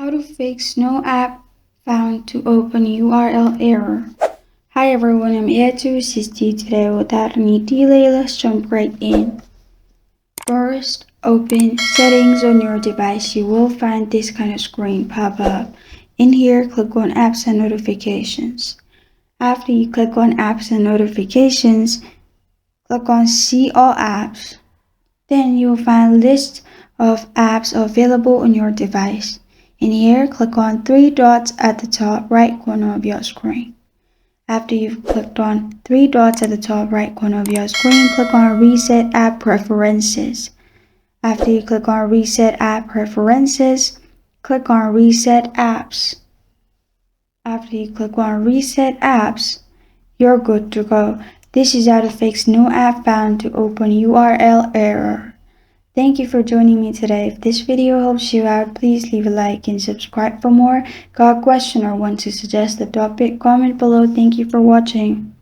How to fix no app found to open URL error. Hi everyone, I'm here to assist you today. Without any delay, let's jump right in. First, open settings on your device. You will find this kind of screen pop up. In here, click on apps and notifications. After you click on apps and notifications, click on see all apps. Then you'll find a list of apps available on your device. In here, click on three dots at the top right corner of your screen. After you've clicked on three dots at the top right corner of your screen, click on Reset App Preferences. After you click on Reset App Preferences, click on Reset Apps. After you click on Reset Apps, you're good to go. This is how to fix no app found to open URL error. Thank you for joining me today. If this video helps you out, please leave a like and subscribe for more. Got a question or want to suggest a topic? Comment below. Thank you for watching.